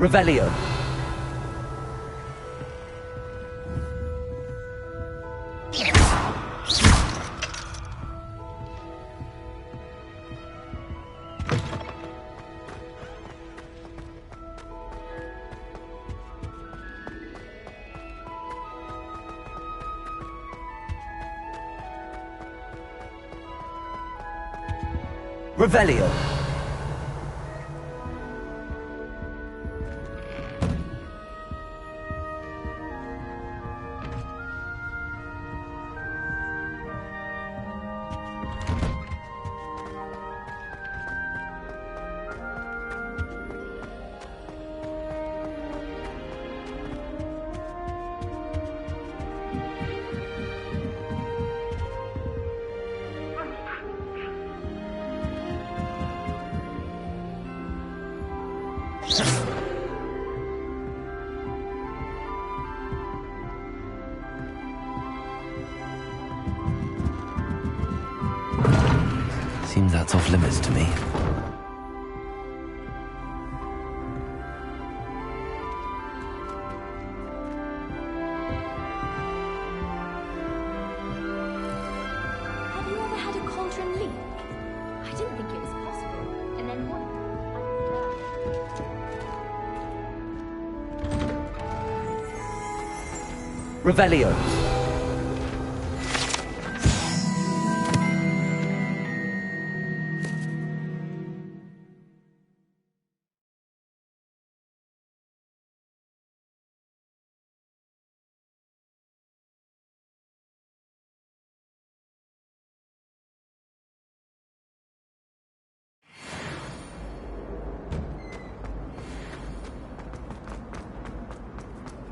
Revelio. Revelio. Seems that's off limits to me. Have you ever had a cauldron leak? I didn't think it was possible. And then one. Revelio.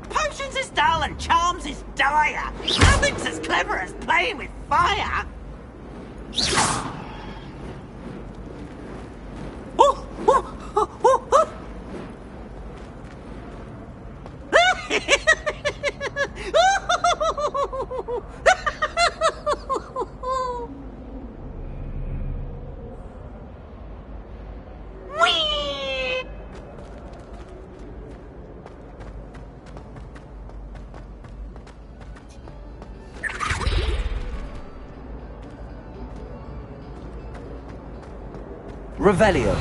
Potions is dull and charms is dire. Nothing's as clever as playing with fire. Oh, oh, oh, oh, oh. Whee! Revelio.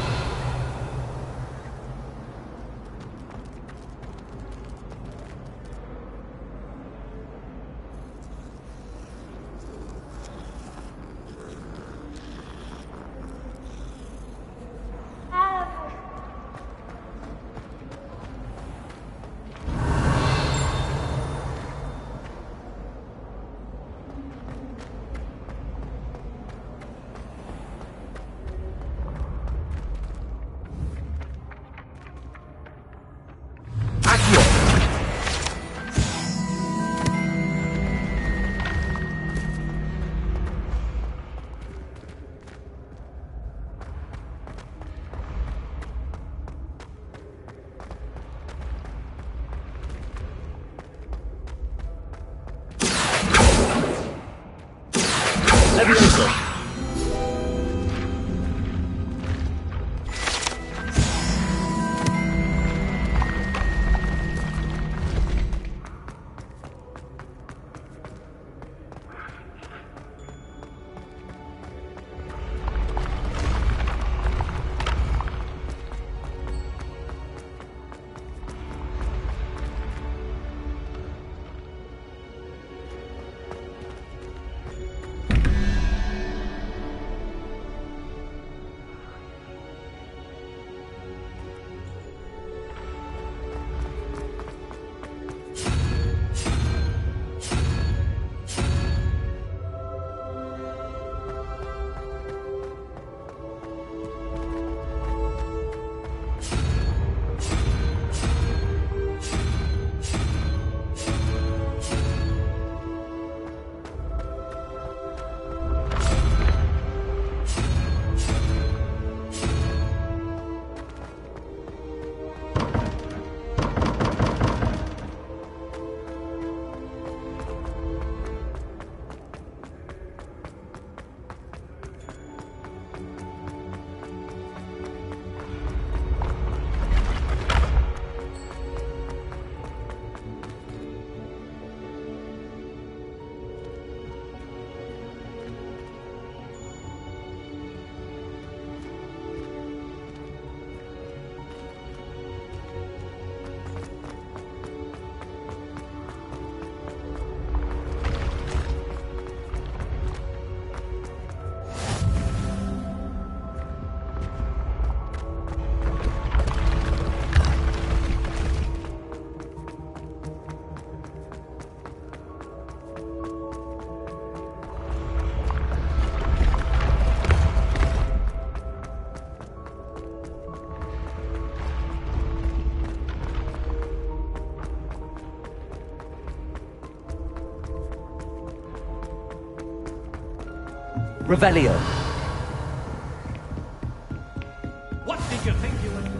Revelio. What did you think you were doing?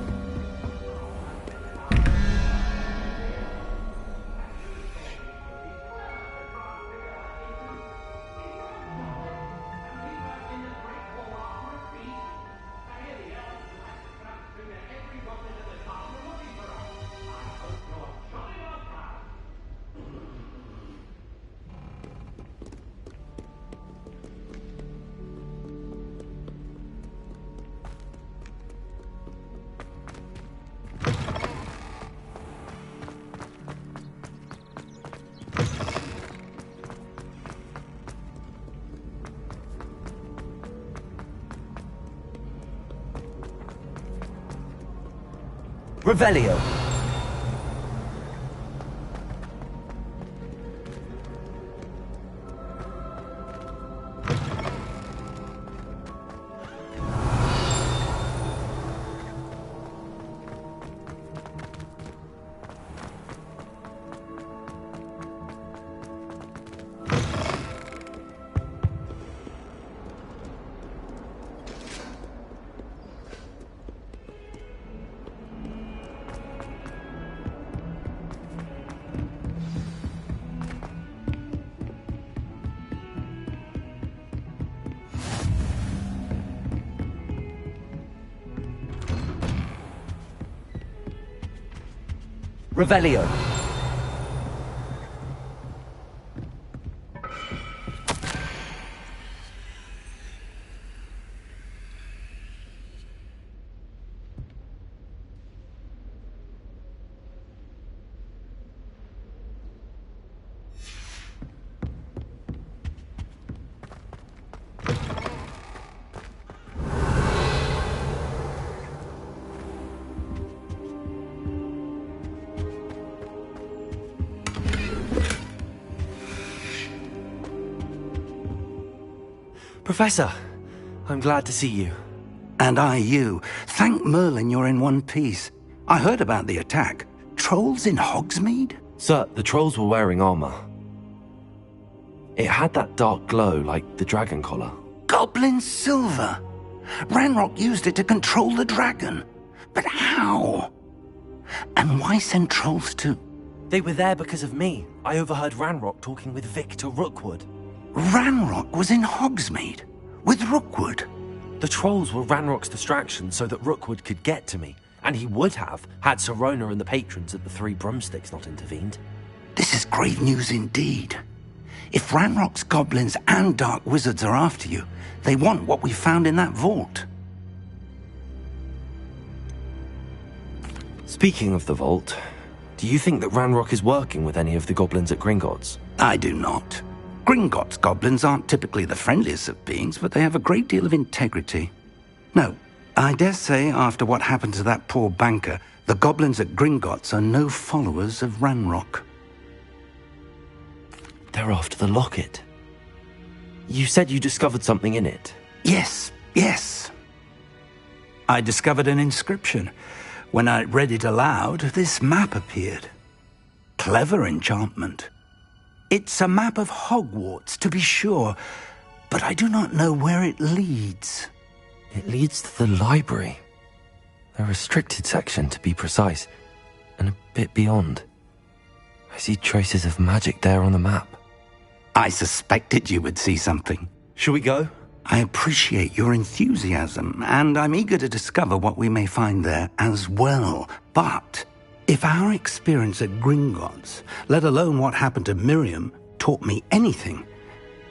Revelio. Revelio. Professor, I'm glad to see you. And I you. Thank Merlin you're in one piece. I heard about the attack. Trolls in Hogsmeade? Sir, the trolls were wearing armor. It had that dark glow like the dragon collar. Goblin silver. Ranrock used it to control the dragon. But how? And why send trolls to... They were there because of me. I overheard Ranrock talking with Victor Rookwood. Ranrock was in Hogsmeade? With Rookwood? The trolls were Ranrock's distraction so that Rookwood could get to me. And he would have, had Sirona and the patrons at the Three Broomsticks not intervened. This is grave news indeed. If Ranrock's goblins and dark wizards are after you, they want what we found in that vault. Speaking of the vault, do you think that Ranrock is working with any of the goblins at Gringotts? I do not. Gringotts goblins aren't typically the friendliest of beings, but they have a great deal of integrity. No, I dare say after what happened to that poor banker, the goblins at Gringotts are no followers of Ranrock. They're after the locket. You said you discovered something in it. Yes. I discovered an inscription. When I read it aloud, this map appeared. Clever enchantment. It's a map of Hogwarts, to be sure, but I do not know where it leads. It leads to the library. The restricted section, to be precise, and a bit beyond. I see traces of magic there on the map. I suspected you would see something. Shall we go? I appreciate your enthusiasm, and I'm eager to discover what we may find there as well. But if our experience at Gringotts, let alone what happened to Miriam, taught me anything,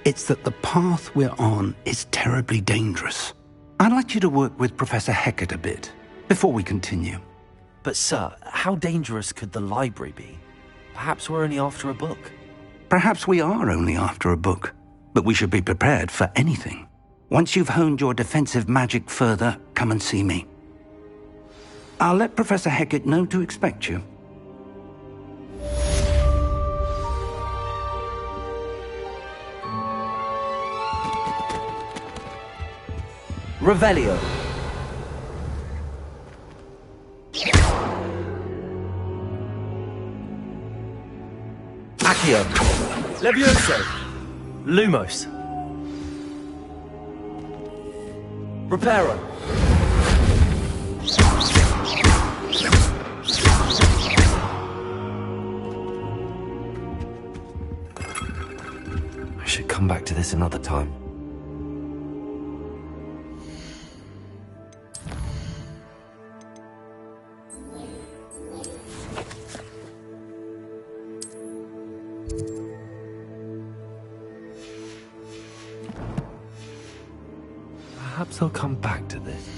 it's that the path we're on is terribly dangerous. I'd like you to work with Professor Hecat a bit, before we continue. But sir, how dangerous could the library be? Perhaps we're only after a book. Perhaps we are only after a book, but we should be prepared for anything. Once you've honed your defensive magic further, come and see me. I'll let Professor Hecat know to expect you. Revelio. Accio. Levioso! Lumos! Reparo. I should come back to this another time. Perhaps I'll come back to this.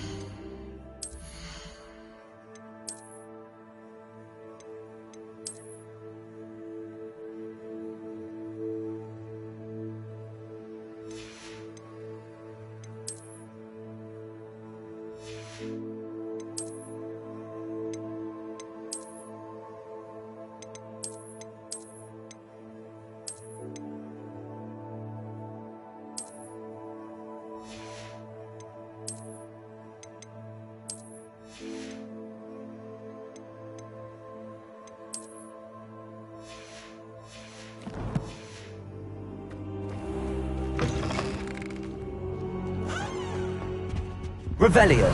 Revelio.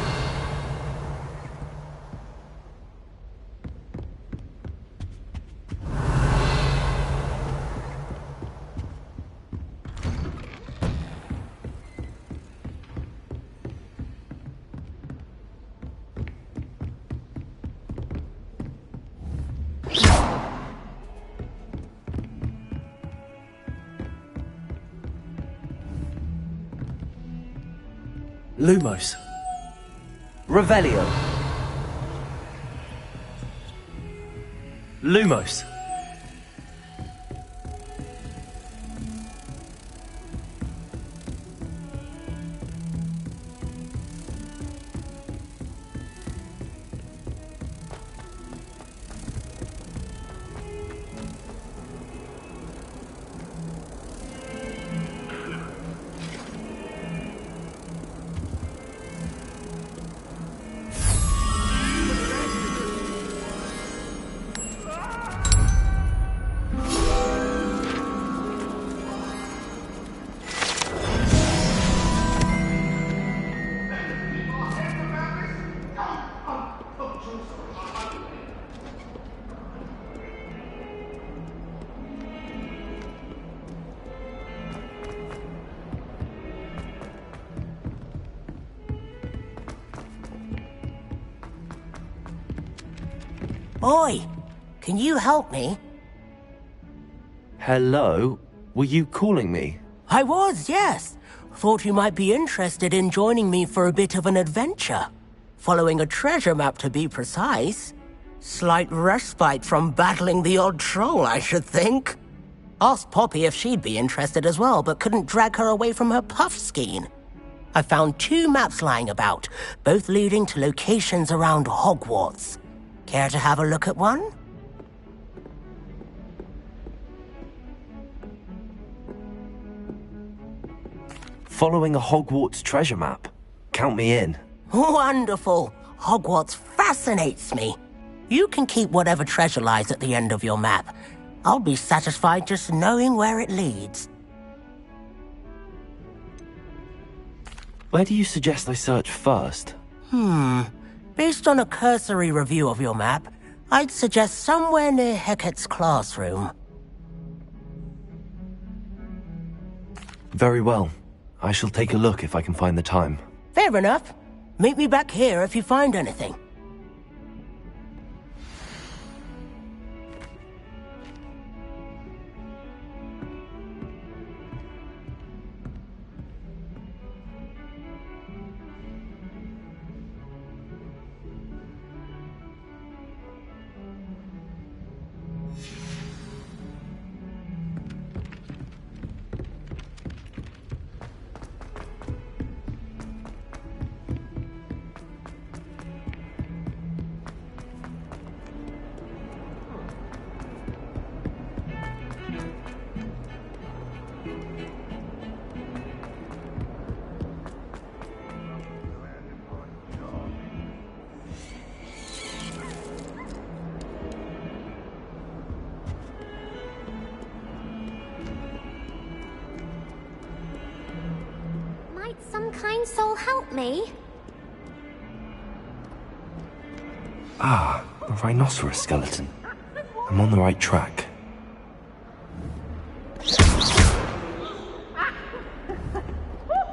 Lumos. Revelio. Lumos. Oi, can you help me? Hello? Were you calling me? I was, yes. Thought you might be interested in joining me for a bit of an adventure. Following a treasure map, to be precise. Slight respite from battling the odd troll, I should think. Asked Poppy if she'd be interested as well, but couldn't drag her away from her puff skein. I found 2 maps lying about, both leading to locations around Hogwarts. Care to have a look at one? Following a Hogwarts treasure map. Count me in. Wonderful. Hogwarts fascinates me. You can keep whatever treasure lies at the end of your map. I'll be satisfied just knowing where it leads. Where do you suggest I search first? Based on a cursory review of your map, I'd suggest somewhere near Hecat's classroom. Very well. I shall take a look if I can find the time. Fair enough. Meet me back here if you find anything. kind soul help me? Ah, a rhinoceros skeleton. I'm on the right track.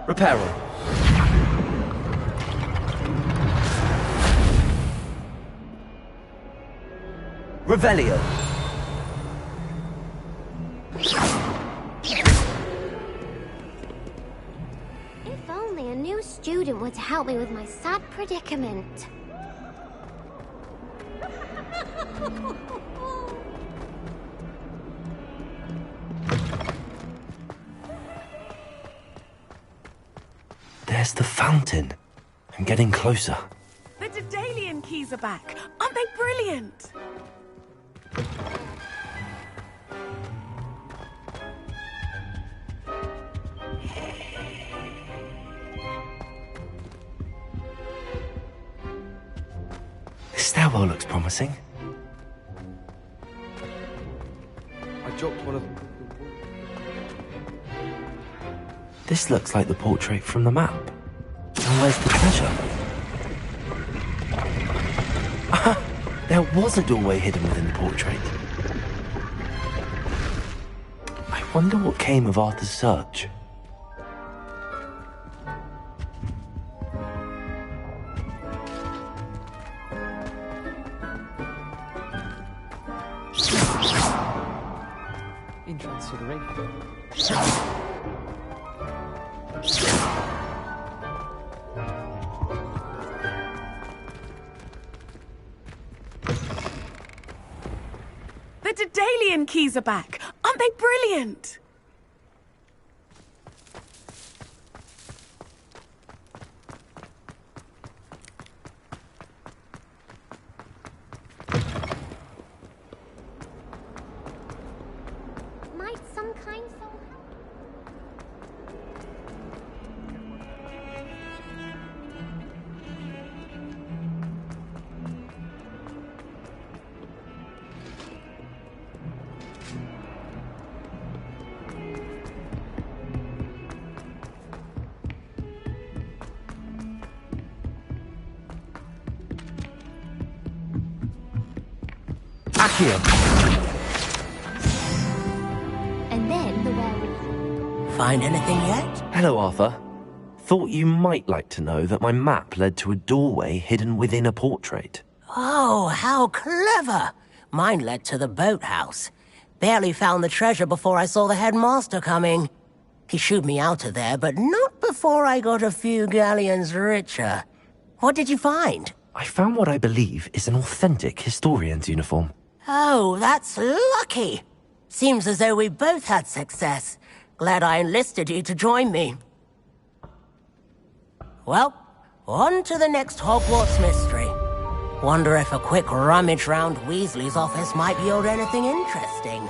Reparo. Revelio. If only a new student were to help me with my sad predicament. There's the fountain. I'm getting closer. The Daedalian keys are back. Aren't they brilliant? This stairwell looks promising. I dropped one of them. This looks like the portrait from the map. And where's the treasure? Aha! There was a doorway hidden within the portrait. I wonder what came of Arthur's search. The Daedalian keys are back. Aren't they brilliant? Might some kind soul help? Accio! And then the werewolf. Find anything yet? Hello, Arthur. Thought you might like to know that my map led to a doorway hidden within a portrait. Oh, how clever! Mine led to the boathouse. Barely found the treasure before I saw the headmaster coming. He shooed me out of there, but not before I got a few galleons richer. What did you find? I found what I believe is an authentic historian's uniform. Oh, that's lucky. Seems as though we both had success. Glad I enlisted you to join me. Well, on to the next Hogwarts mystery. Wonder if a quick rummage round Weasley's office might yield anything interesting.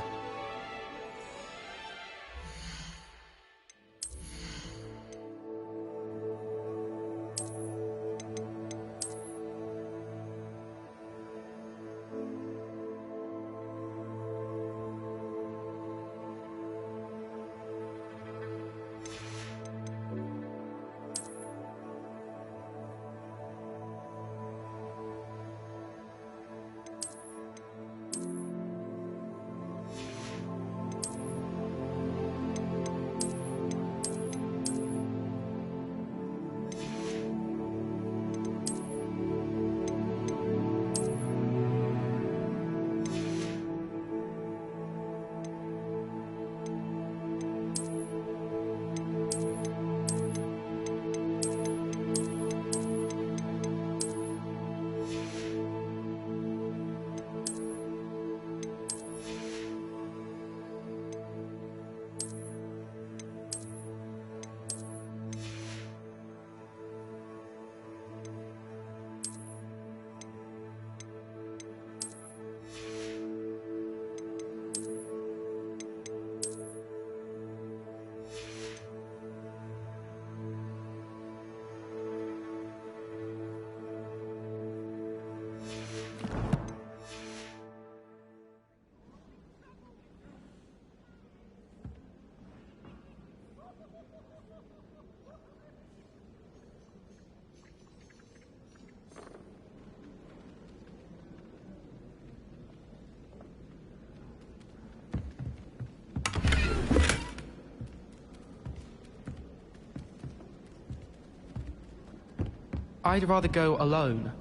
I'd rather go alone.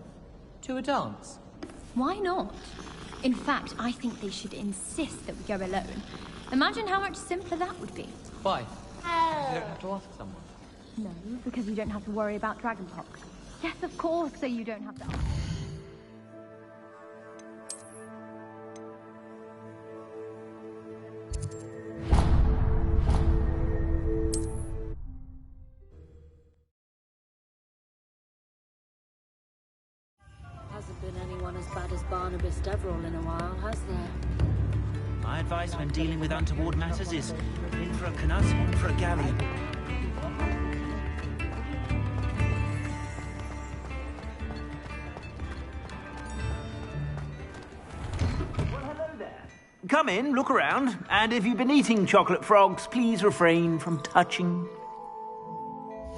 To a dance? Why not? In fact, I think they should insist that we go alone. Imagine how much simpler that would be. Why? You don't have to ask someone. No, because you don't have to worry about dragonpox. Yes, of course, so you don't have to... Hasn't been anyone as bad as Barnabas Deverell in a while, has there? My advice when dealing with untoward matters is in for a canut, in for a galley. Come in, look around, and if you've been eating chocolate frogs, please refrain from touching.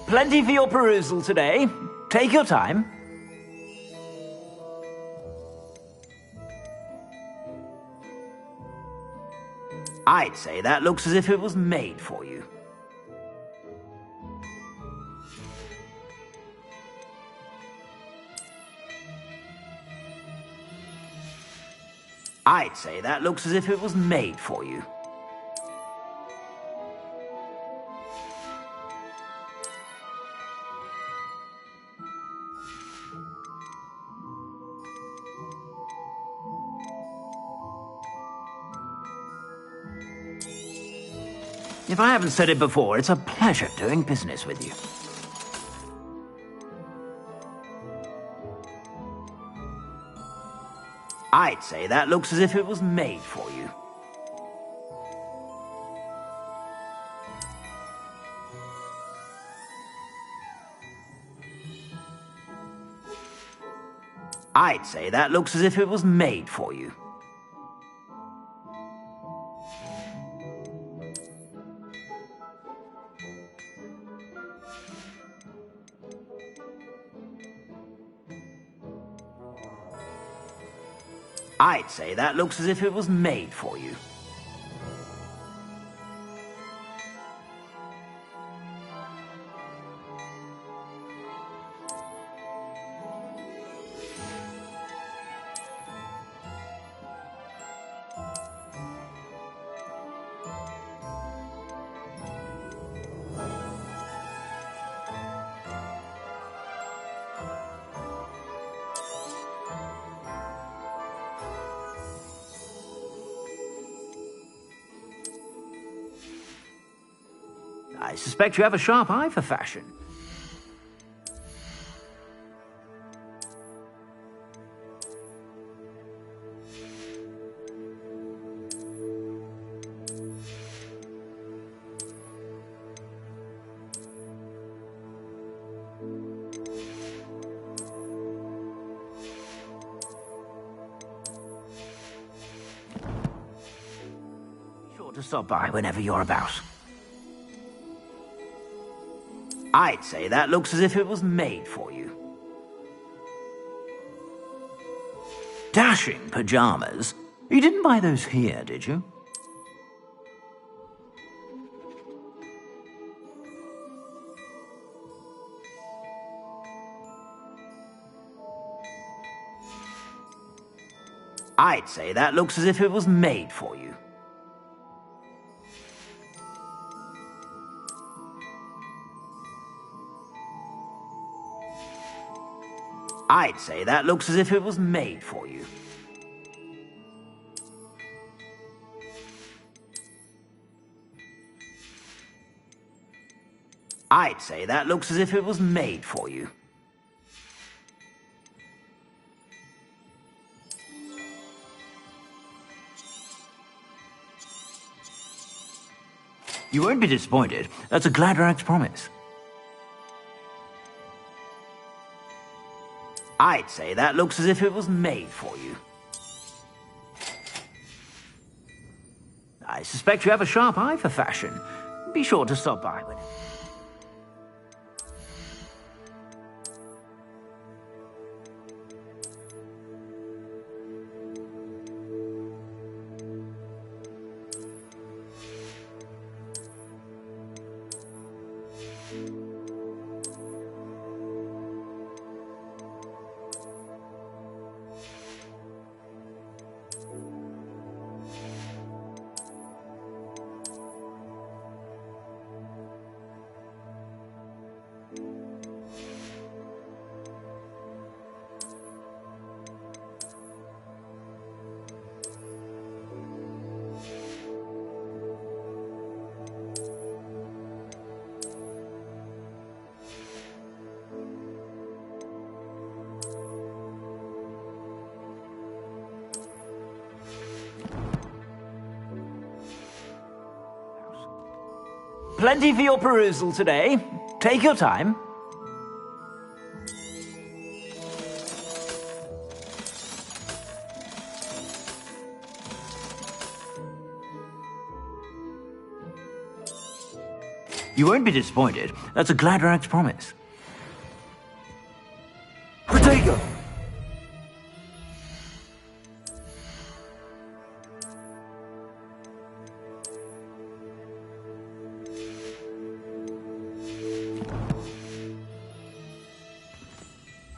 Plenty for your perusal today. Take your time. I'd say that looks as if it was made for you. I'd say that looks as if it was made for you. If I haven't said it before, it's a pleasure doing business with you. I'd say that looks as if it was made for you. I'd say that looks as if it was made for you. I'd say that looks as if it was made for you. I suspect you have a sharp eye for fashion. Be sure to stop by whenever you're about. I'd say that looks as if it was made for you. Dashing pajamas. You didn't buy those here, did you? I'd say that looks as if it was made for you. I'd say that looks as if it was made for you. I'd say that looks as if it was made for you. You won't be disappointed. That's a Gladrag's promise. I'd say that looks as if it was made for you. I suspect you have a sharp eye for fashion. Be sure to stop by whenever. Plenty for your perusal today. Take your time. You won't be disappointed. That's a Gladrax promise. Protego!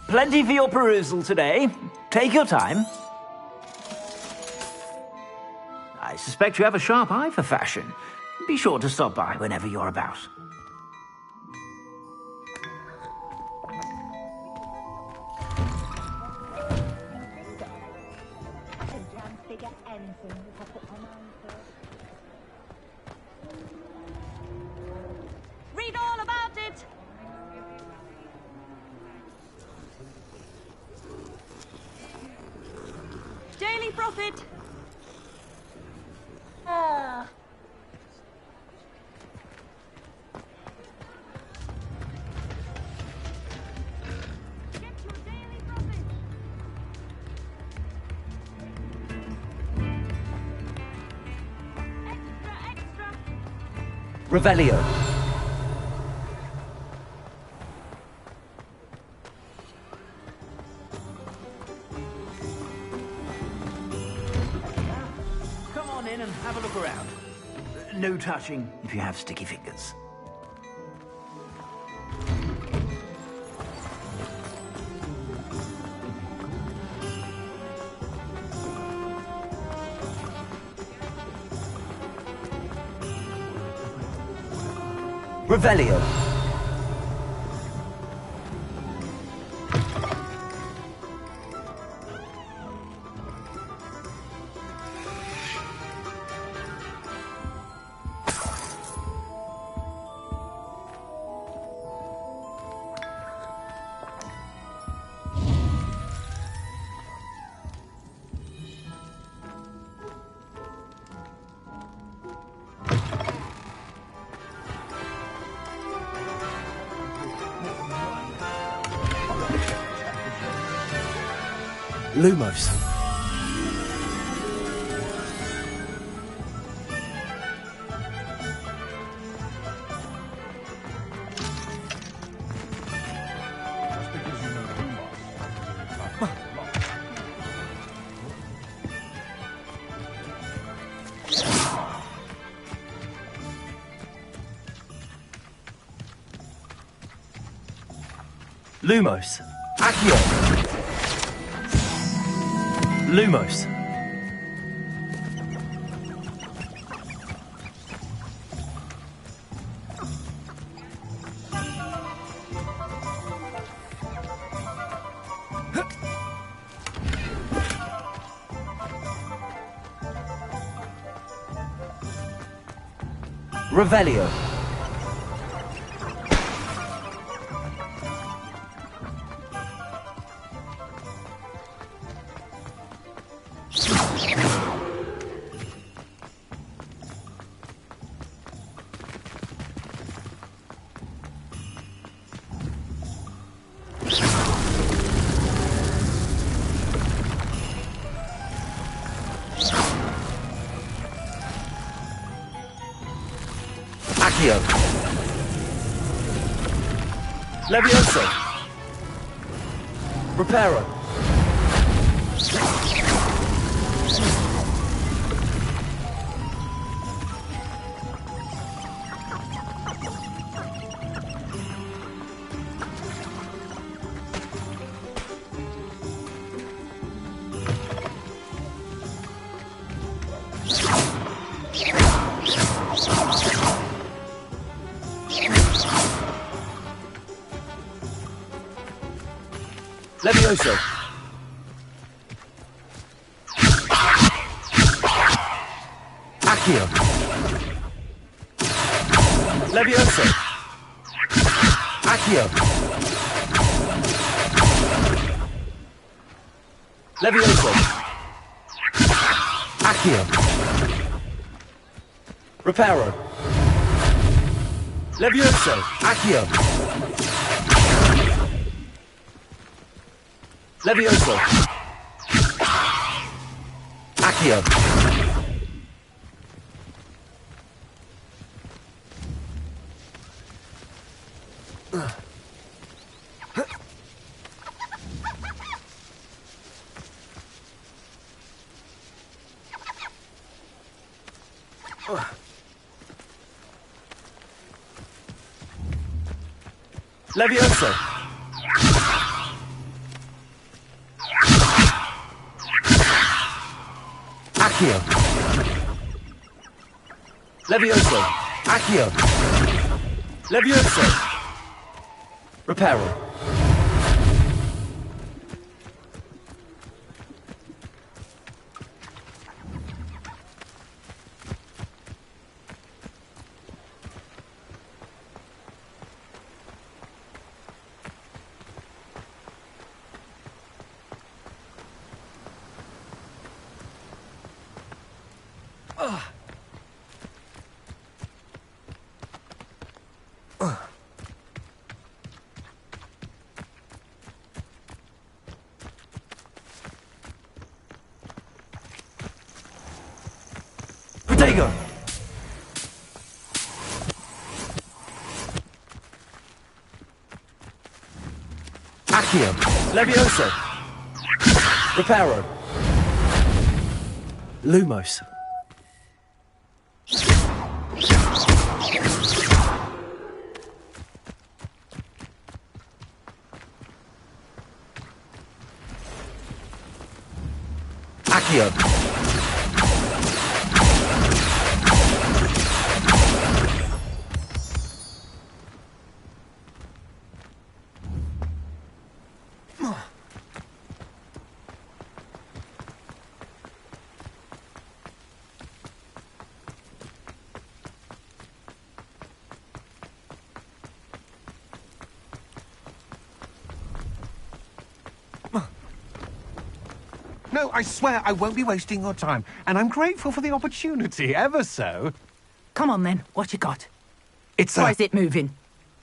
Plenty for your perusal today. Take your time. I suspect you have a sharp eye for fashion. Be sure to stop by whenever you're about. Read all about it. Daily profit. Revelio. Come on in and have a look around. No touching if you have sticky fingers. Revelio. Lumos. Lumos. Accio. Lumos. Revelio. Accio. Levioso. Reparo. Levioso. Accio. Levioso. Accio. Levioso. Accio. Reparo. Levioso! Accio! Levioso! Accio! Levioso! Accio! Levioso! Accio! Levioso! Reparo! Protego! Accio! Levioso! Reparo! Lumos! Accio! No, I swear I won't be wasting your time, and I'm grateful for the opportunity, ever so. Come on then, what you got? It's Why is it moving?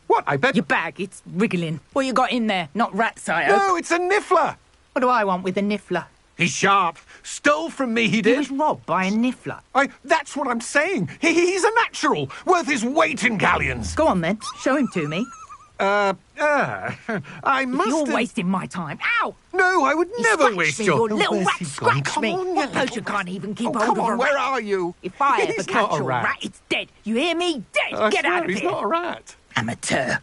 What, I bet... Your bag, it's wriggling. What you got in there? Not rat sire. No, it's a niffler! What do I want with a niffler? He's sharp. Stole from me, he He did. was robbed by a niffler. That's what I'm saying. He's a natural, worth his weight in galleons. Go on then, show him to me. I must You're have... wasting my time. Ow! No, I would You never scratched waste me, your... you little Where's rat, he gone? scratch Come me. on, What you poacher little can't even keep Oh, hold come of on, a where rat? are you? If I ever He's catch not a a rat. rat, it's dead. You hear me? Dead. I Get swear, out of he's here. not a rat. Amateur.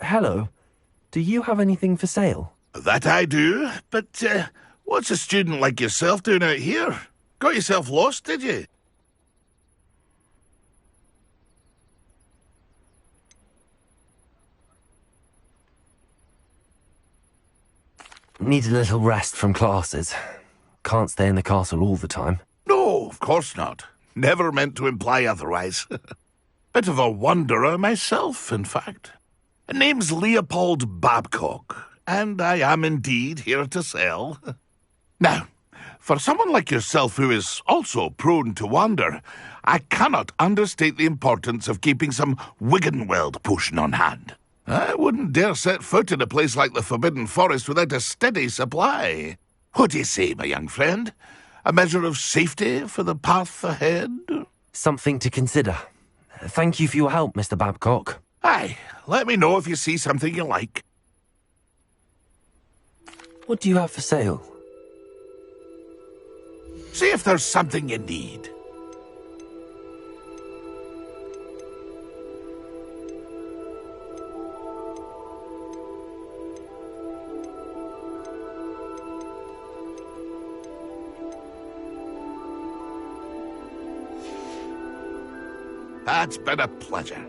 Hello. Do you have anything for sale? That I do, but what's a student like yourself doing out here? Got yourself lost, did you? Need a little rest from classes. Can't stay in the castle all the time. No, of course not. Never meant to imply otherwise. Bit of a wanderer myself, in fact. Name's Leopold Babcock, and I am indeed here to sell. Now, for someone like yourself who is also prone to wander, I cannot understate the importance of keeping some Wiggenweld potion on hand. I wouldn't dare set foot in a place like the Forbidden Forest without a steady supply. What do you say, my young friend? A measure of safety for the path ahead? Something to consider. Thank you for your help, Mr. Babcock. Aye, let me know if you see something you like. What do you have for sale? See if there's something you need. It's been a pleasure.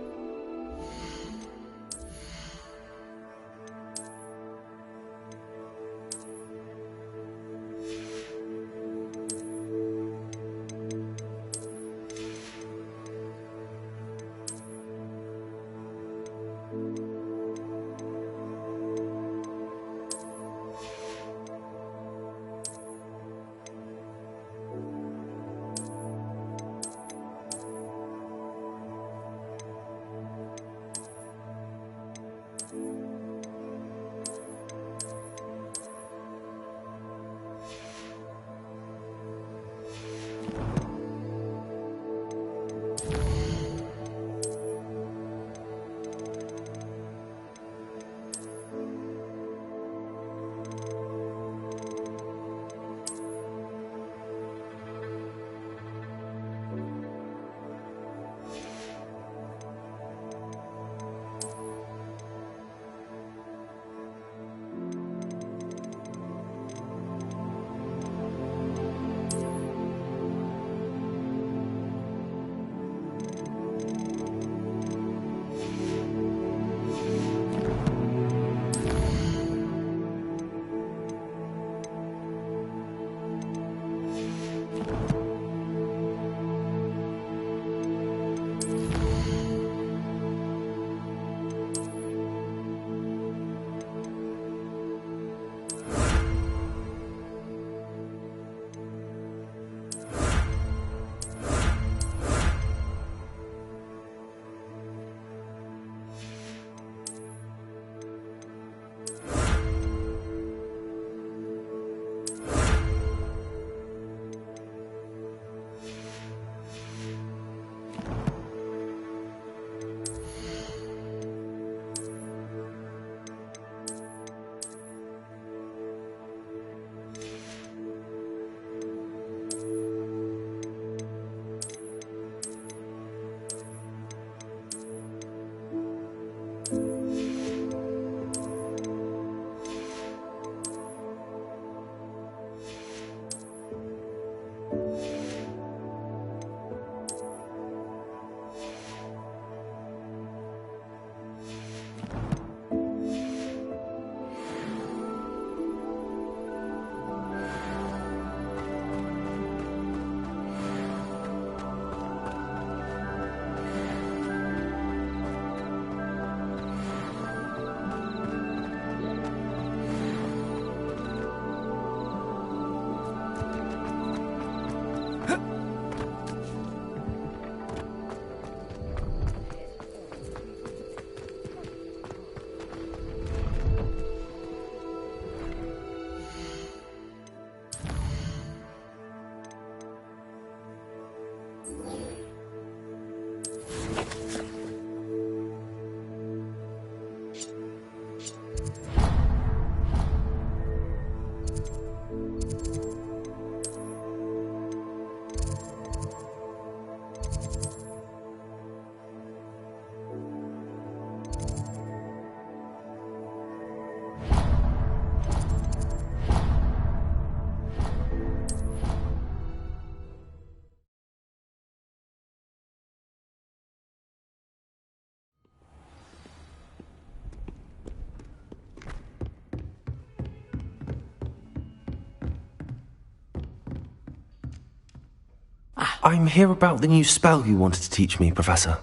I'm here about the new spell you wanted to teach me, Professor.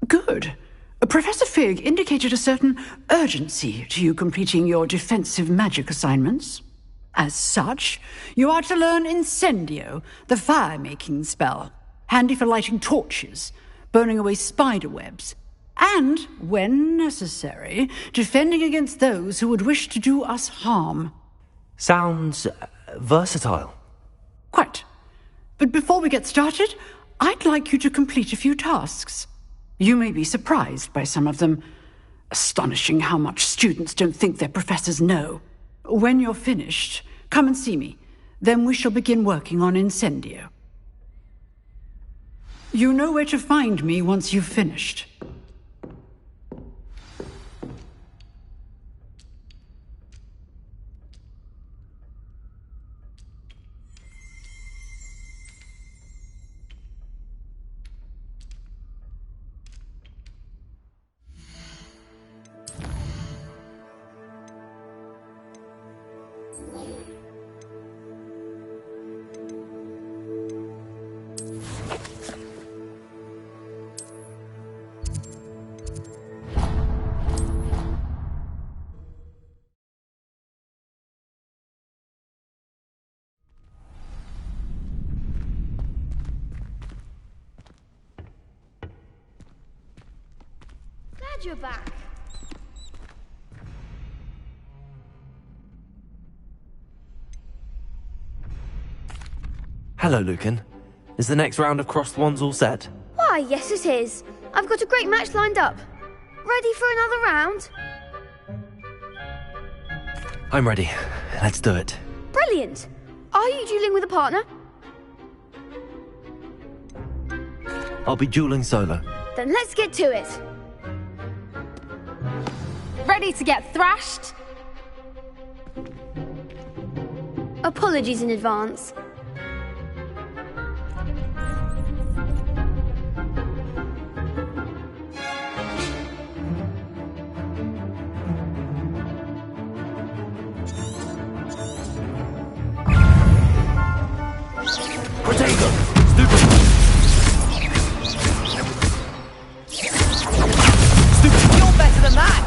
Good. Professor Fig indicated a certain urgency to you completing your defensive magic assignments. As such, you are to learn Incendio, the fire-making spell, handy for lighting torches, burning away spider webs, and, when necessary, defending against those who would wish to do us harm. Sounds versatile. Quite. But before we get started, I'd like you to complete a few tasks. You may be surprised by some of them. Astonishing how much students don't think their professors know. When you're finished, come and see me. Then we shall begin working on Incendio. You know where to find me once you've finished. Glad you're back. Hello, Lucan. Is the next round of Crossed Wands all set? Why, yes it is. I've got a great match lined up. Ready for another round? I'm ready. Let's do it. Brilliant. Are you dueling with a partner? I'll be dueling solo. Then let's get to it. Ready to get thrashed? Apologies in advance. Protego! Stupid! Stupid! You're better than that!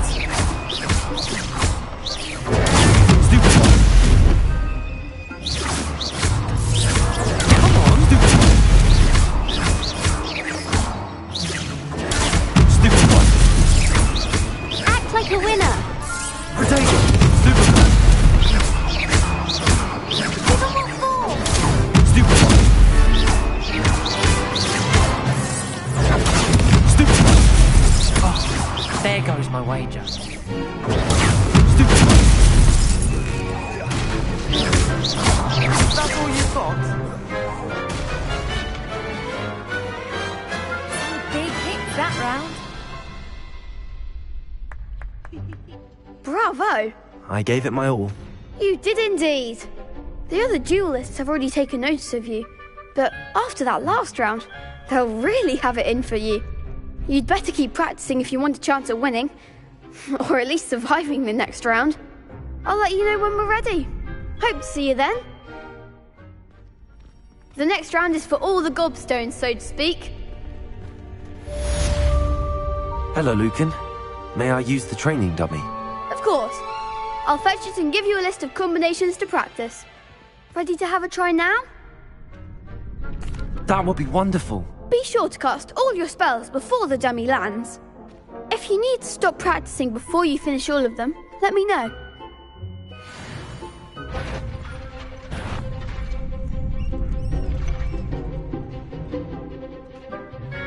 Stupid! Come on! Stupid! Stupid one! Act like a winner. Protego! Stupid! Give 'em what for. Stupid one! Stupid one! Oh, there goes my wager. Stupid one! That's all you've got? Big hits that round. Bravo. I gave it my all. You did indeed. The other duelists have already taken notice of you, but after that last round, they'll really have it in for you. You'd better keep practicing if you want a chance at winning, or at least surviving the next round. I'll let you know when we're ready. Hope to see you then. The next round is for all the gobstones, so to speak. Hello, Lucan. May I use the training dummy? Of course. I'll fetch it and give you a list of combinations to practice. Ready to have a try now? That would be wonderful. Be sure to cast all your spells before the dummy lands. If you need to stop practicing before you finish all of them, let me know.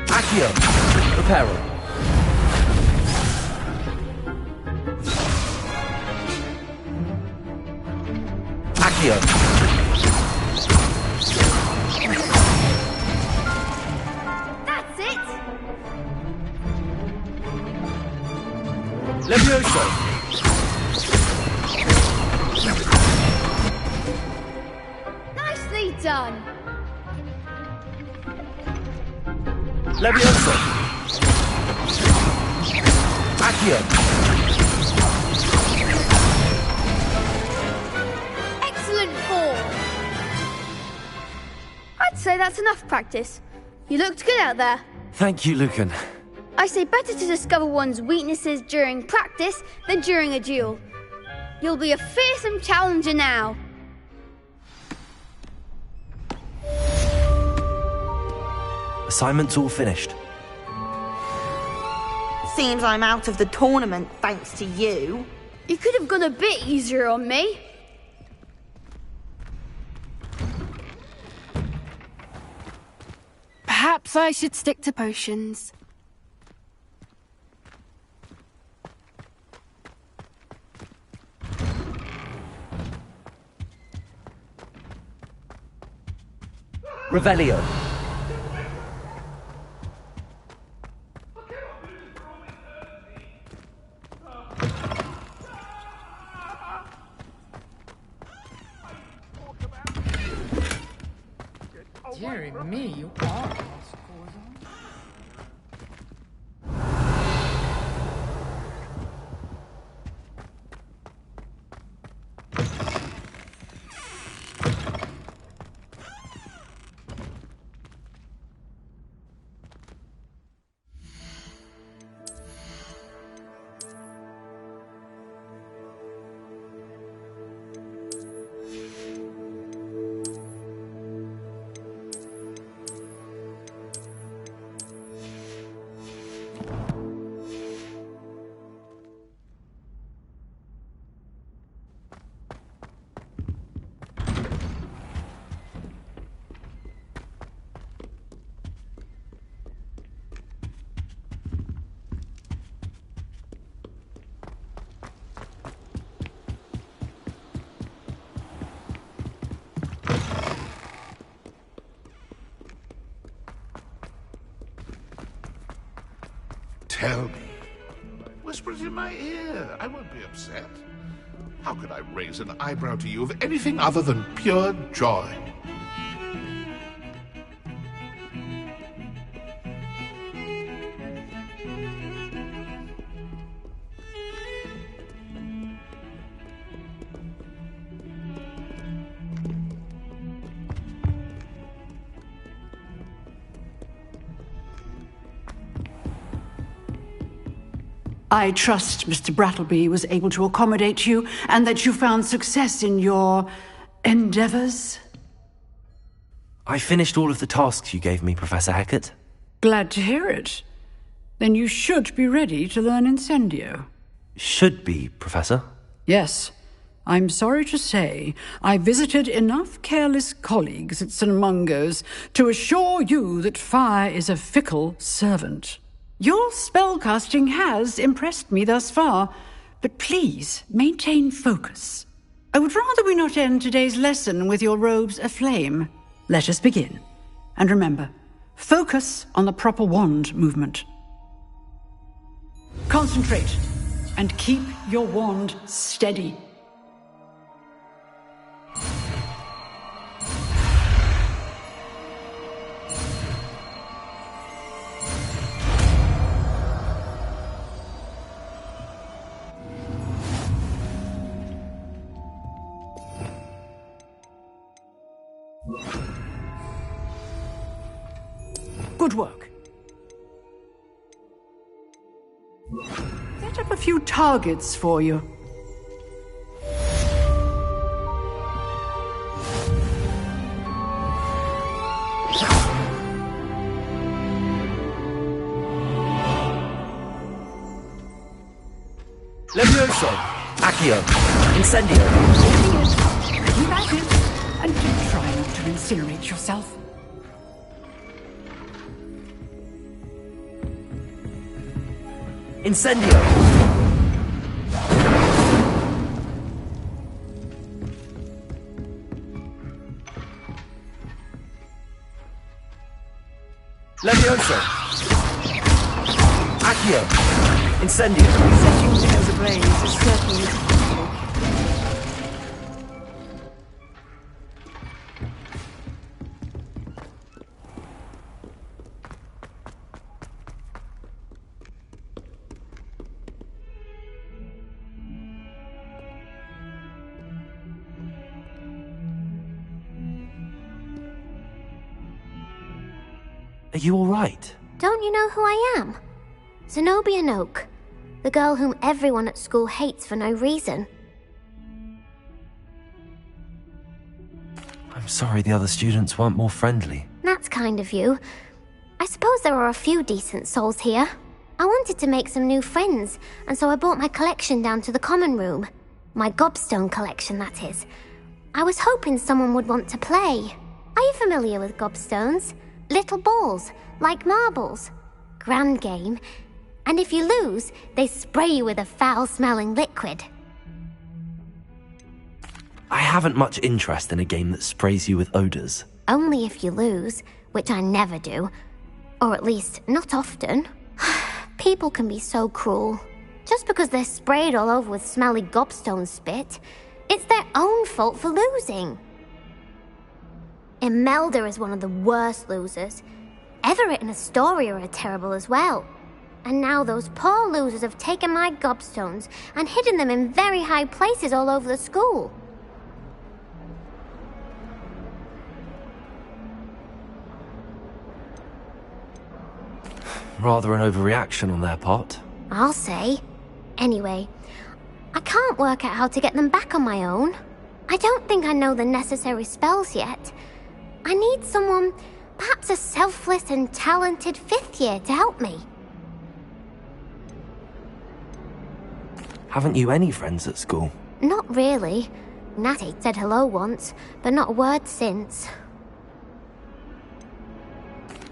Accio! Reparo. Accio! That's it! Levioso! Nicely done! Levioso! Accio! Excellent form! I'd say that's enough practice. You looked good out there. Thank you, Lucan. I say better to discover one's weaknesses during practice than during a duel. You'll be a fearsome challenger now. Assignment's all finished. Seems I'm out of the tournament thanks to you. You could have gone a bit easier on me. Perhaps I should stick to potions. Revelio. Dear me, you are. Tell me. Whisper it in my ear. I won't be upset. How could I raise an eyebrow to you of anything other than pure joy? I trust Mr. Brattleby was able to accommodate you and that you found success in your endeavors. I finished all of the tasks you gave me, Professor Hecat. Glad to hear it. Then you should be ready to learn Incendio. Should be, Professor? Yes. I'm sorry to say, I visited enough careless colleagues at St. Mungo's to assure you that fire is a fickle servant. Your spellcasting has impressed me thus far, but please maintain focus. I would rather we not end today's lesson with your robes aflame. Let us begin. And remember, focus on the proper wand movement. Concentrate and keep your wand steady. Good work. Set up a few targets for you. Levioso! Accio! Incendio! Keep at it, and do try not to incinerate yourself. Incendio! Levioso! Accio! Incendio! Setting things ablaze is certainly difficult. Are you all right? Don't you know who I am? Zenobia Noak, the girl whom everyone at school hates for no reason. I'm sorry the other students weren't more friendly. That's kind of you. I suppose there are a few decent souls here. I wanted to make some new friends, and so I brought my collection down to the common room. My gobstone collection, that is. I was hoping someone would want to play. Are you familiar with gobstones? Little balls, like marbles. Grand game. And if you lose, they spray you with a foul-smelling liquid. I haven't much interest in a game that sprays you with odors. Only if you lose, which I never do. Or at least, not often. People can be so cruel. Just because they're sprayed all over with smelly gobstone spit, it's their own fault for losing. Imelda is one of the worst losers. Everett and Astoria are terrible as well. And now those poor losers have taken my gobstones and hidden them in very high places all over the school. Rather an overreaction on their part. I'll say. Anyway, I can't work out how to get them back on my own. I don't think I know the necessary spells yet. I need someone, perhaps a selfless and talented 5th year to help me. Haven't you any friends at school? Not really. Natty said hello once, but not a word since.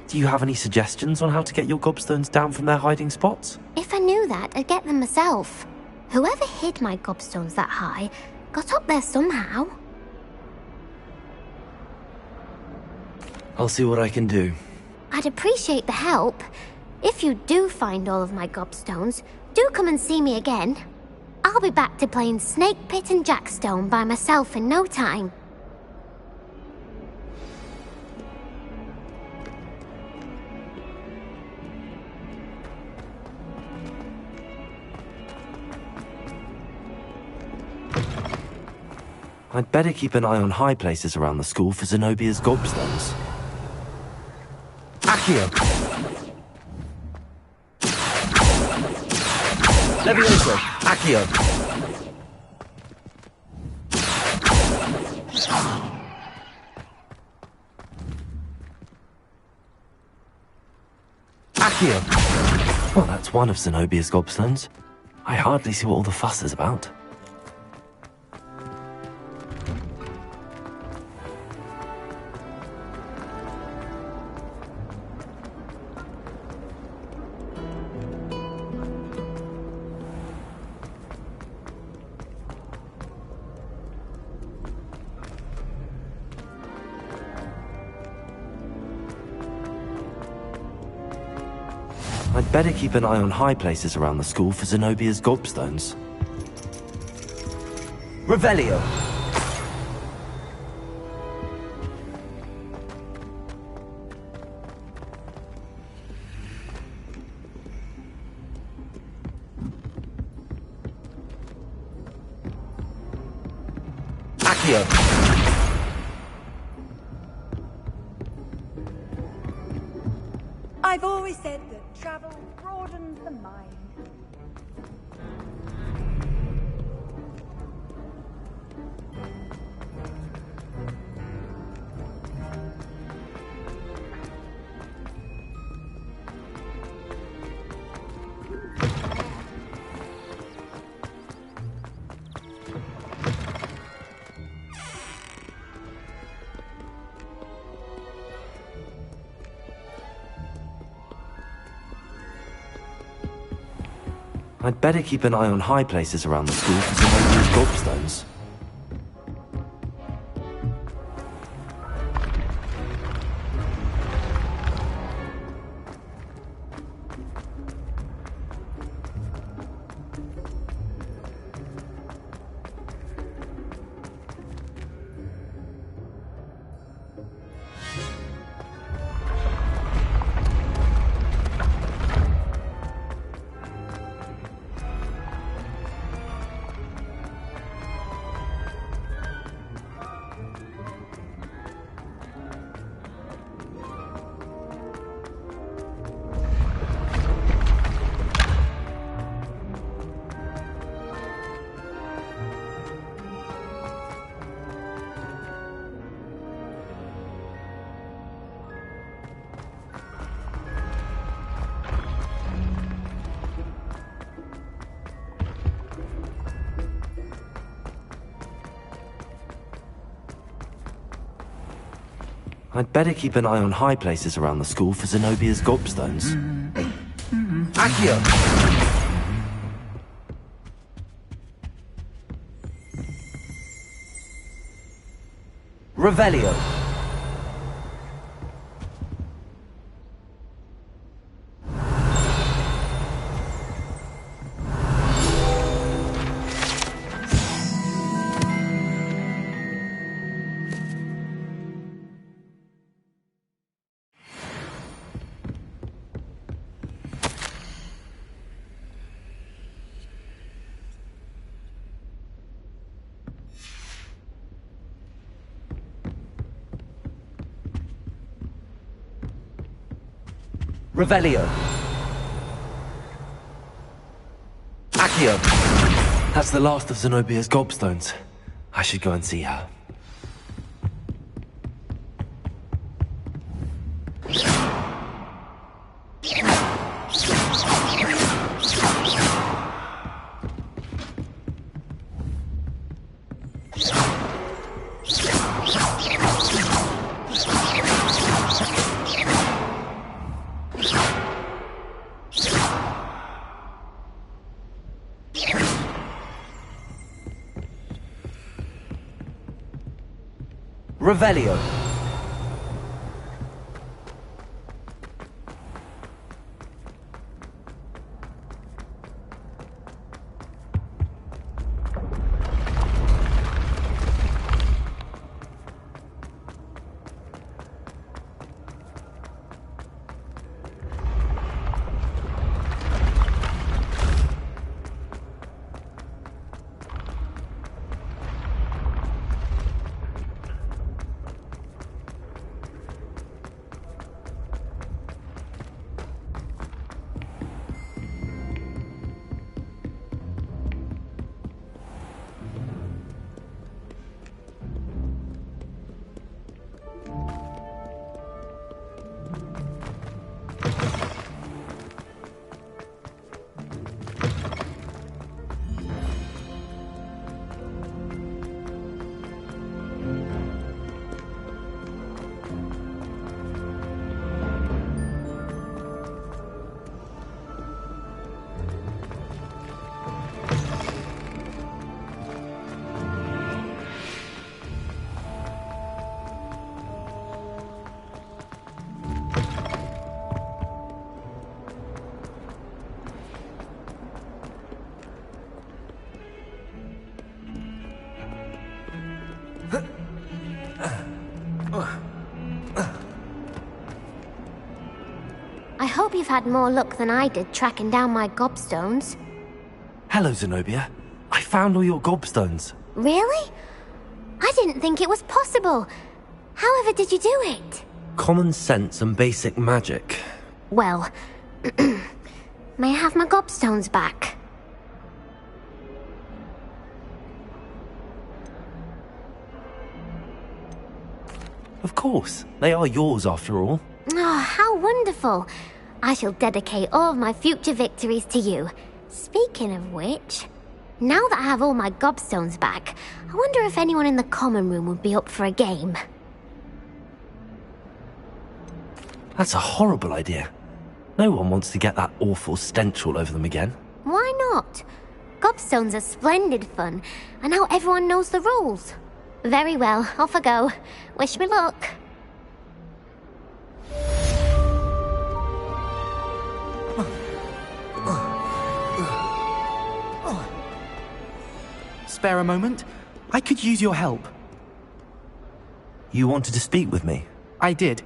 Do you have any suggestions on how to get your gobstones down from their hiding spots? If I knew that, I'd get them myself. Whoever hid my gobstones that high got up there somehow. I'll see what I can do. I'd appreciate the help. If you do find all of my gobstones, do come and see me again. I'll be back to playing Snake Pit and Jackstone by myself in no time. I'd better keep an eye on high places around the school for Zenobia's gobstones. Accio! Levioso! Accio! Accio! Well, that's one of Zenobia's gobstones. I hardly see what all the fuss is about. I'd better keep an eye on high places around the school for Zenobia's gobstones. Revelio! Accio! I've always said that travel broadens the mind. I'd better keep an eye on high places around the school for Zenobia's gobstones. I'd better keep an eye on high places around the school for Zenobia's gobstones. Accio! Revelio! Revelio! Accio! That's the last of Zenobia's gobstones. I should go and see her. Revelio! I hope you've had more luck than I did tracking down my gobstones. Hello, Zenobia. I found all your gobstones. Really? I didn't think it was possible. However did you do it? Common sense and basic magic. Well, may I have my gobstones back? Of course. They are yours after all. Oh, how wonderful. I shall dedicate all of my future victories to you. Speaking of which, now that I have all my gobstones back, I wonder if anyone in the common room would be up for a game. That's a horrible idea. No one wants to get that awful stench all over them again. Why not? Gobstones are splendid fun, and now everyone knows the rules. Very well, off I go. Wish me luck. Spare a moment? I could use your help. You wanted to speak with me? I did.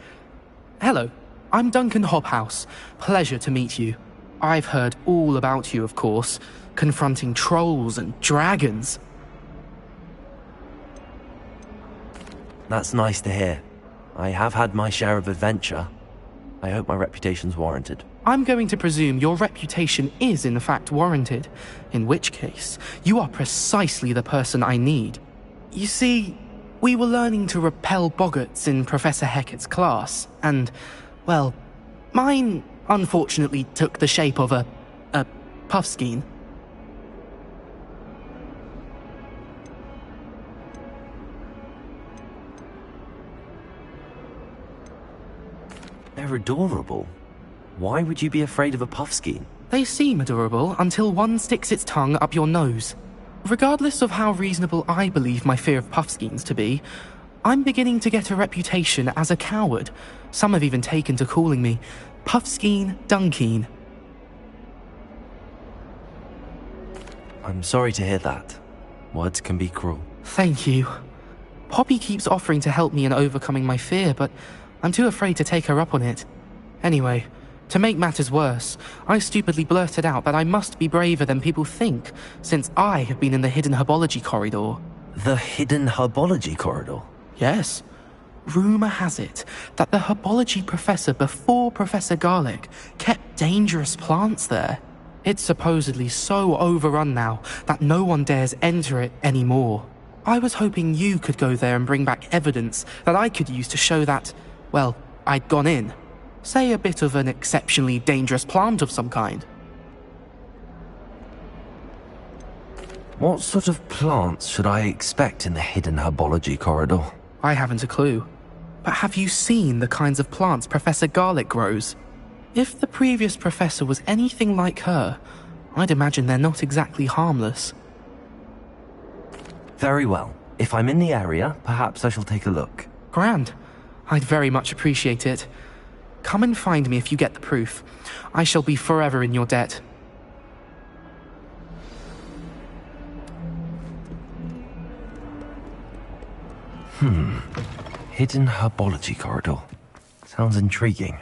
Hello, I'm Duncan Hobhouse. Pleasure to meet you. I've heard all about you, of course, confronting trolls and dragons. That's nice to hear. I have had my share of adventure. I hope my reputation's warranted. I'm going to presume your reputation is in fact warranted, in which case, you are precisely the person I need. You see, we were learning to repel boggarts in Professor Hecat's class, and, well, mine unfortunately took the shape of a puffskein. They're adorable. Why would you be afraid of a puffskein? They seem adorable until one sticks its tongue up your nose. Regardless of how reasonable I believe my fear of puffskeins to be, I'm beginning to get a reputation as a coward. Some have even taken to calling me Puffskein Dunkeen. I'm sorry to hear that. Words can be cruel. Thank you. Poppy keeps offering to help me in overcoming my fear, but I'm too afraid to take her up on it. Anyway, to make matters worse, I stupidly blurted out that I must be braver than people think, since I have been in the hidden herbology corridor. The hidden herbology corridor? Yes. Rumour has it that the herbology professor before Professor Garlic kept dangerous plants there. It's supposedly so overrun now that no one dares enter it anymore. I was hoping you could go there and bring back evidence that I could use to show that, well, I'd gone in. Say a bit of an exceptionally dangerous plant of some kind. What sort of plants should I expect in the hidden herbology corridor? I haven't a clue. But have you seen the kinds of plants Professor Garlic grows? If the previous professor was anything like her, I'd imagine they're not exactly harmless. Very well. If I'm in the area, perhaps I shall take a look. Grand. I'd very much appreciate it. Come and find me if you get the proof. I shall be forever in your debt. Hidden herbology corridor. Sounds intriguing.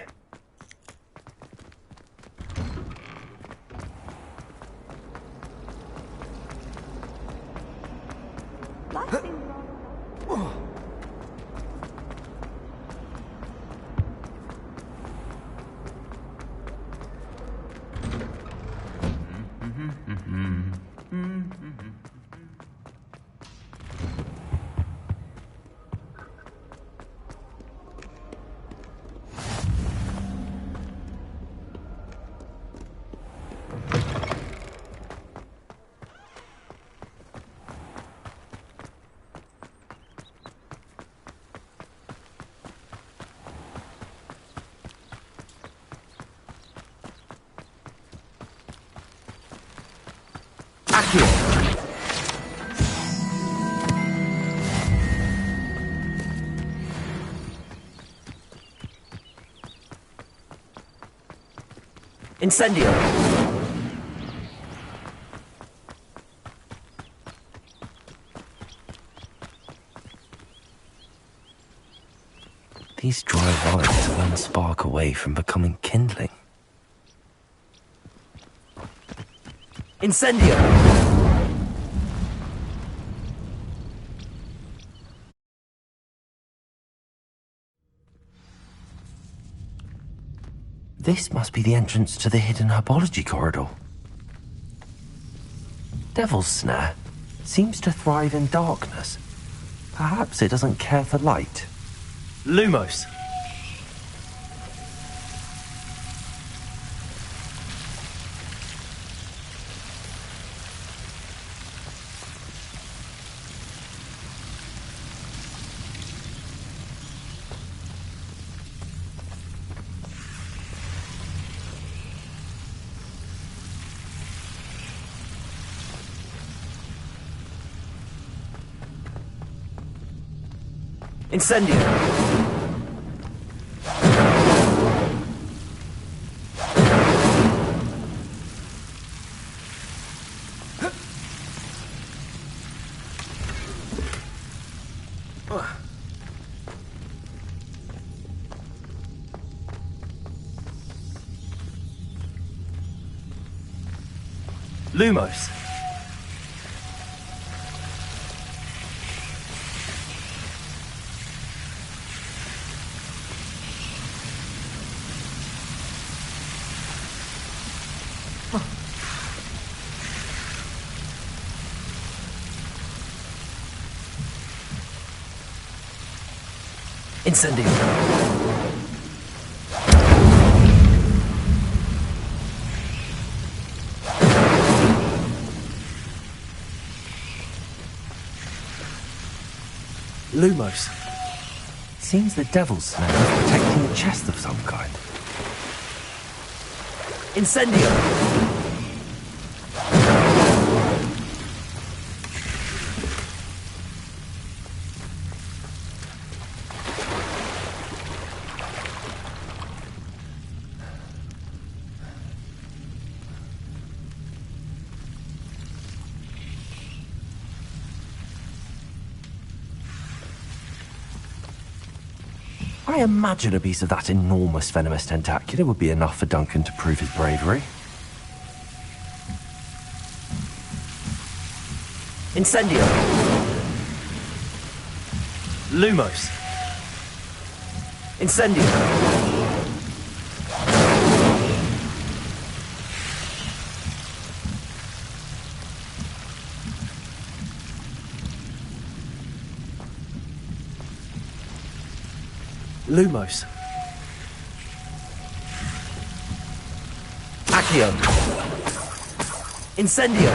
Incendio! These dry lights won't spark away from becoming kindling. Incendio! This must be the entrance to the hidden herbology corridor. Devil's Snare seems to thrive in darkness. Perhaps it doesn't care for light. Lumos! Incendio! Lumos! Incendio! Lumos! Seems the Devil's Snare is protecting a chest of some kind. Incendio! I imagine a piece of that enormous venomous tentacular would be enough for Duncan to prove his bravery. Incendio! Lumos! Incendio! Lumos! Accio! Incendio!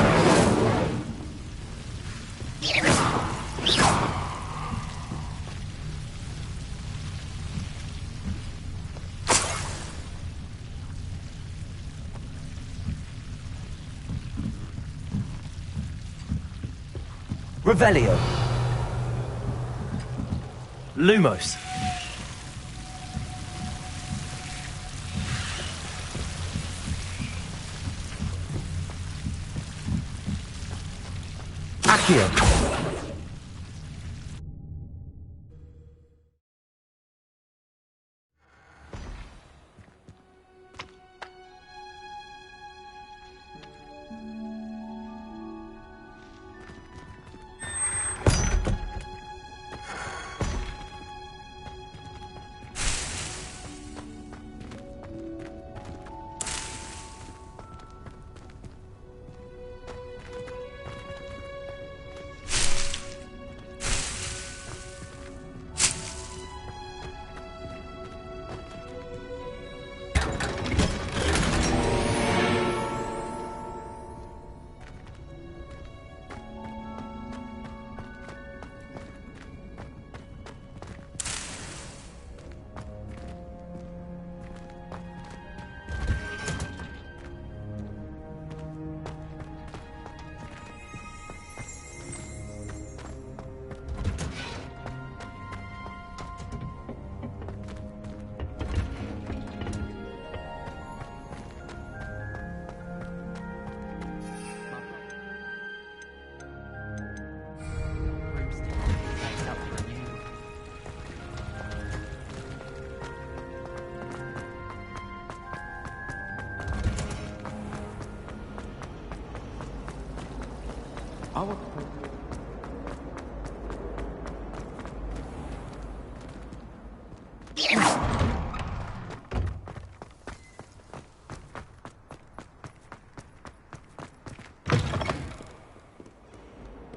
Revelio! Lumos! Accio!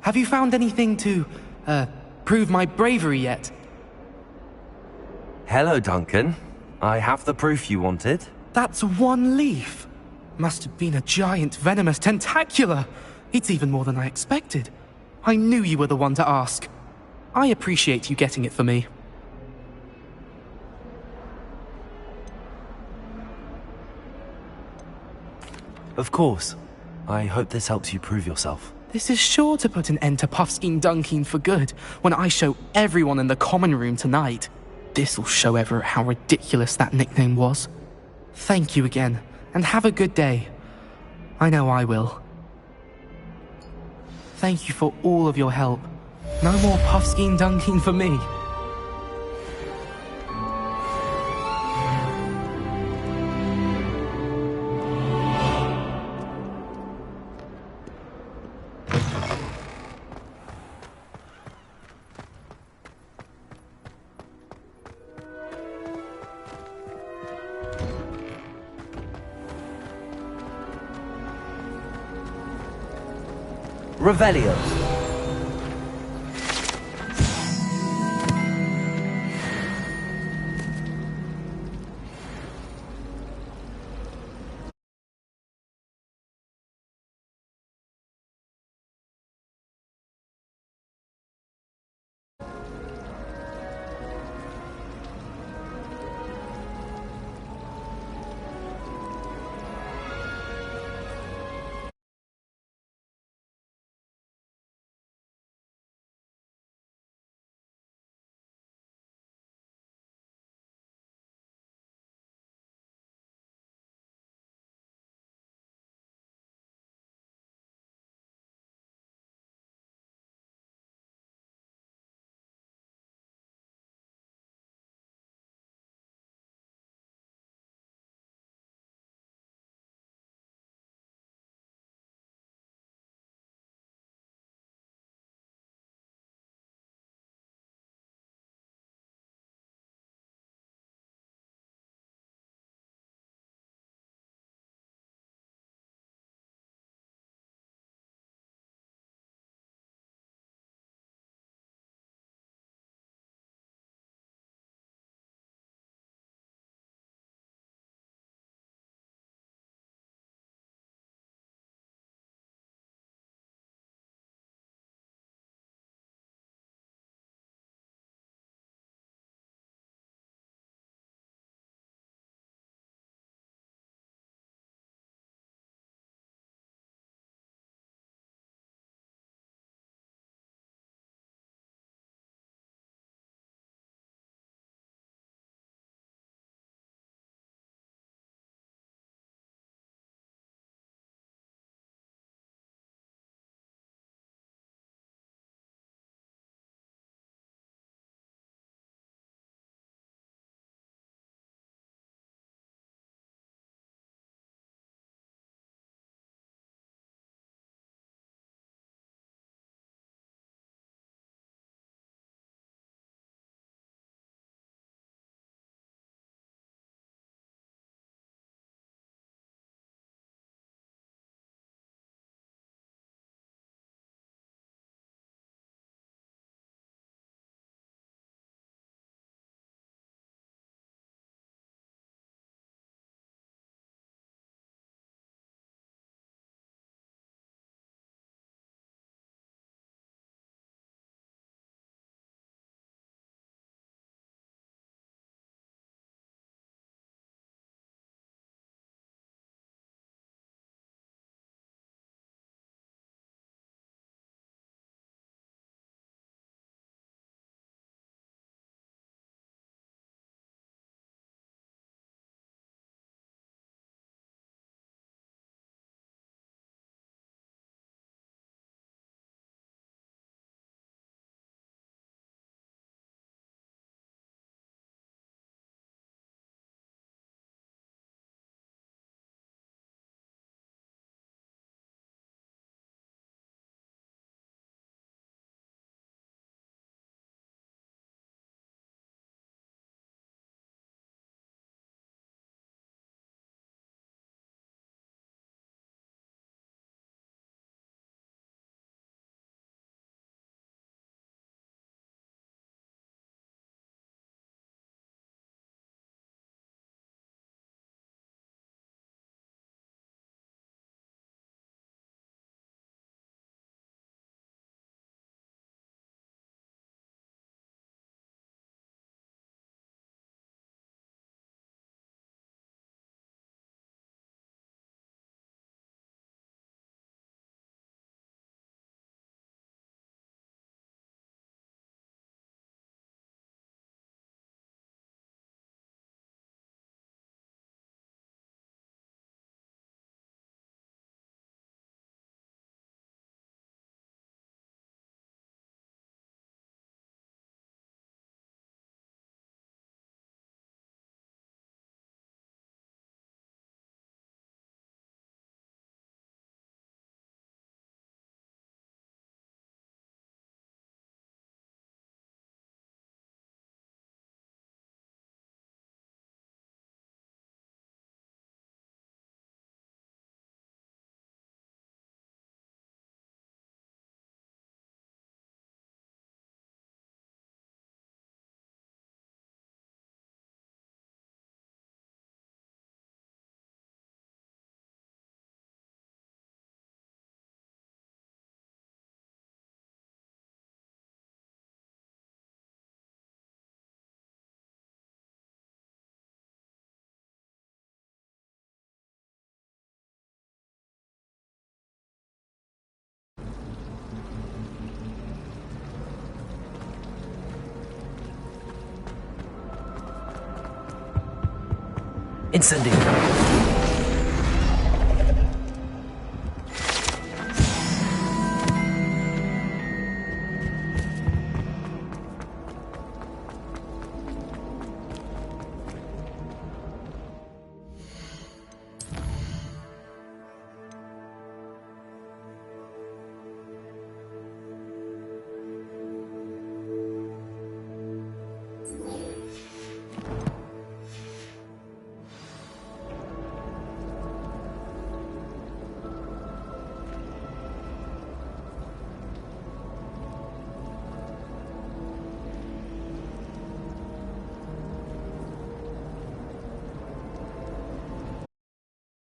Have you found anything to, prove my bravery yet? Hello, Duncan. I have the proof you wanted. That's one leaf. Must have been a giant venomous tentacula. It's even more than I expected. I knew you were the one to ask. I appreciate you getting it for me. Of course. I hope this helps you prove yourself. This is sure to put an end to Puffskein Dunkin for good when I show everyone in the common room tonight. This'll show Everett how ridiculous that nickname was. Thank you again, and have a good day. I know I will. Thank you for all of your help. No more Puffskein Dunkin for me. Revelio. Incendio.